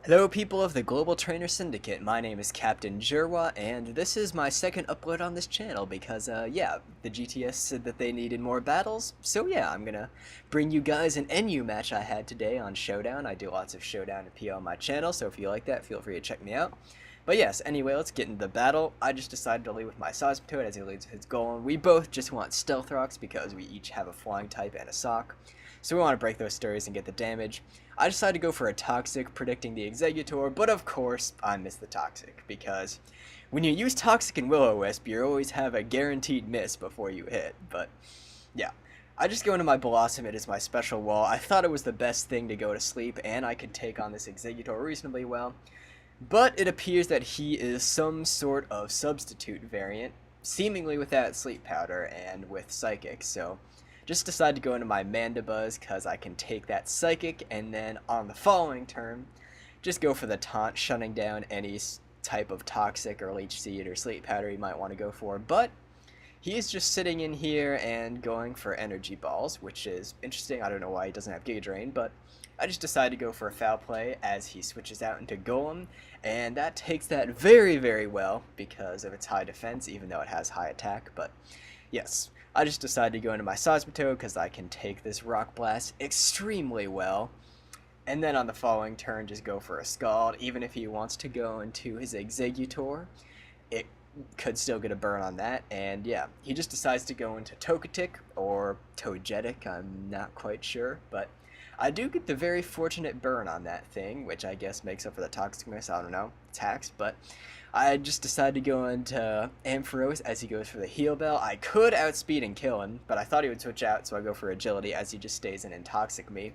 Hello people of the Global Trainer Syndicate, my name is Captainjeraw, and this is my second upload on this channel because, yeah, the GTS said that they needed more battles, so yeah, I'm gonna bring you guys an NU match I had today on Showdown. I do lots of Showdown and PO on my channel, so if you like that, feel free to check me out. But yes, anyway, let's get into the battle. I just decided to lead with my Seismitoad as he leads his Golem. We both just want Stealth Rocks because we each have a Flying type and a Sock, so we want to break those stories and get the damage. I decided to go for a Toxic, predicting the Exeggutor, but of course, I missed the Toxic, because when you use Toxic and Will-O-Wisp, you always have a guaranteed miss before you hit, but yeah. I just go into my Blossom, it is my special wall. I thought it was the best thing to go to sleep, and I could take on this Exeggutor reasonably well, but it appears that he is some sort of substitute variant, seemingly without Sleep Powder and with Psychic, so just decided to go into my Mandibuzz because I can take that Psychic, and then on the following turn, just go for the Taunt, shutting down any type of Toxic or Leech Seed or Sleep Powder you might want to go for. But he is just sitting in here and going for Energy Balls, which is interesting. I don't know why he doesn't have Giga Drain, but I just decided to go for a Foul Play as he switches out into Golem, and that takes that very, very well because of its high defense, even though it has high attack. But yes, I just decided to go into my Seismitoad because I can take this Rock Blast extremely well. And then on the following turn, just go for a Scald. Even if he wants to go into his Exeggutor, it could still get a burn on that. And yeah, he just decides to go into Togetic or Togetic, I'm not quite sure. But I do get the very fortunate burn on that thing, which I guess makes up for the Toxic Miss, I don't know, attacks. But I just decided to go into Ampharos as he goes for the Heal Bell. I could outspeed and kill him, but I thought he would switch out, so I go for Agility as he just stays in and Toxic me,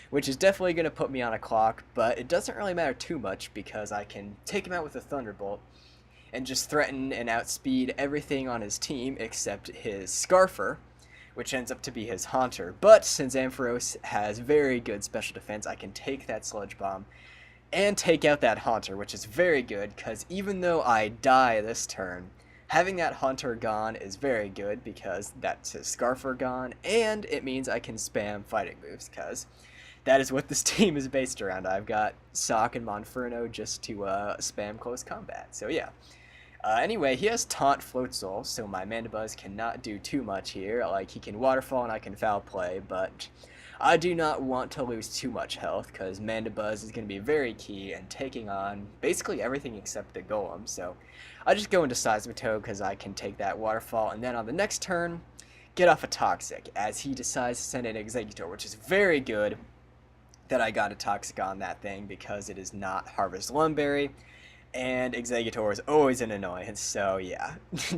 which is definitely going to put me on a clock, but it doesn't really matter too much because I can take him out with a Thunderbolt and just threaten and outspeed everything on his team except his Scarfer, which ends up to be his Haunter. But since Ampharos has very good special defense, I can take that Sludge Bomb and take out that Haunter, which is very good, because even though I die this turn, having that Haunter gone is very good, because that's his Scarfer gone, and it means I can spam fighting moves, because that is what this team is based around. I've got Sock and Monferno just to spam close combat, so yeah. Anyway, he has Taunt Floatzel, so my Mandibuzz cannot do too much here. Like, he can Waterfall and I can Foul Play, but I do not want to lose too much health, because Mandibuzz is going to be very key and taking on basically everything except the Golem, so I just go into Seismitoad because I can take that Waterfall, and then on the next turn, get off a Toxic, as he decides to send an Exeggutor, which is very good that I got a Toxic on that thing, because it is not Harvest Lumberry, and Exeggutor is always an annoyance, so yeah,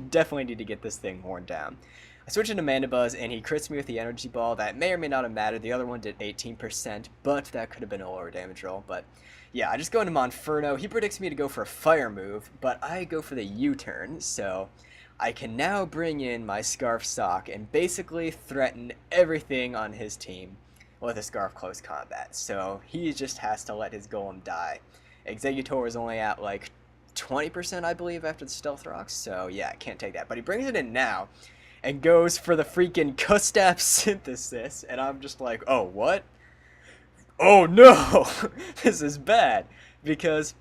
definitely need to get this thing worn down. I switch into Mandibuzz, and he crits me with the Energy Ball. That may or may not have mattered. The other one did 18%, but that could have been a lower damage roll. But yeah, I just go into Monferno. He predicts me to go for a Fire move, but I go for the U-turn, so I can now bring in my Scarf Sock and basically threaten everything on his team with a Scarf Close Combat. So he just has to let his Golem die. Exeggutor is only at like 20%, I believe, after the Stealth Rocks, so yeah, I can't take that. But he brings it in now and goes for the freaking Custap Synthesis, and I'm just like, oh, what? Oh no! This is bad, because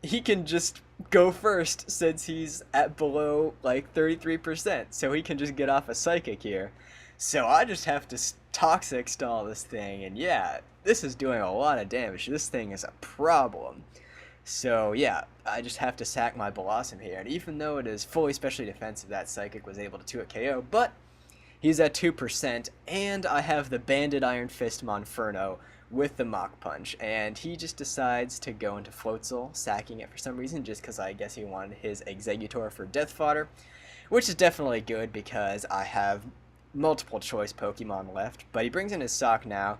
he can just go first since he's at below like 33%, so he can just get off a Psychic here. So I just have to Toxic stall this thing, and yeah, this is doing a lot of damage. This thing is a problem. So yeah, I just have to sack my Blossom here, and even though it is fully specially defensive, that Psychic was able to 2-hit KO, but he's at 2%, and I have the Banded Iron Fist Monferno with the Mach Punch, and he just decides to go into Floatzel, sacking it for some reason, just because I guess he wanted his Exeggutor for Death Fodder, which is definitely good because I have multiple choice Pokemon left, but he brings in his Sock now.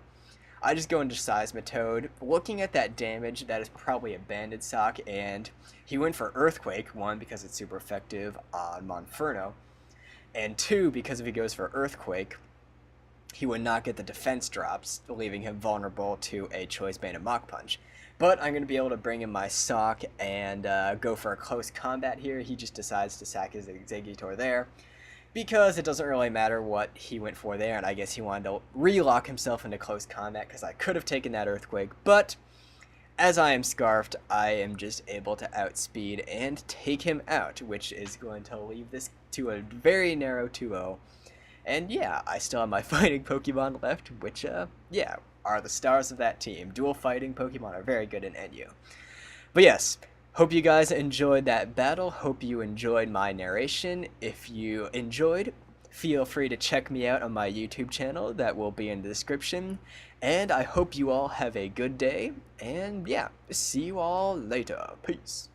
I just go into Seismitoad. Looking at that damage, that is probably a Banded Sock, and he went for Earthquake, one, because it's super effective on Monferno, and two, because if he goes for Earthquake, he would not get the defense drops, leaving him vulnerable to a Choice Banded Mach Punch. But I'm going to be able to bring in my Sock and go for a close combat here. He just decides to sack his Exeggutor there, because it doesn't really matter what he went for there, and I guess he wanted to relock himself into close combat because I could have taken that Earthquake, but as I am scarfed, I am just able to outspeed and take him out, which is going to leave this to a very narrow 2-0. And yeah, I still have my fighting Pokemon left, which, yeah, are the stars of that team. Dual fighting Pokemon are very good in NU. But yes, hope you guys enjoyed that battle. Hope you enjoyed my narration. If you enjoyed, feel free to check me out on my YouTube channel. That will be in the description. And I hope you all have a good day. And yeah, see you all later. Peace.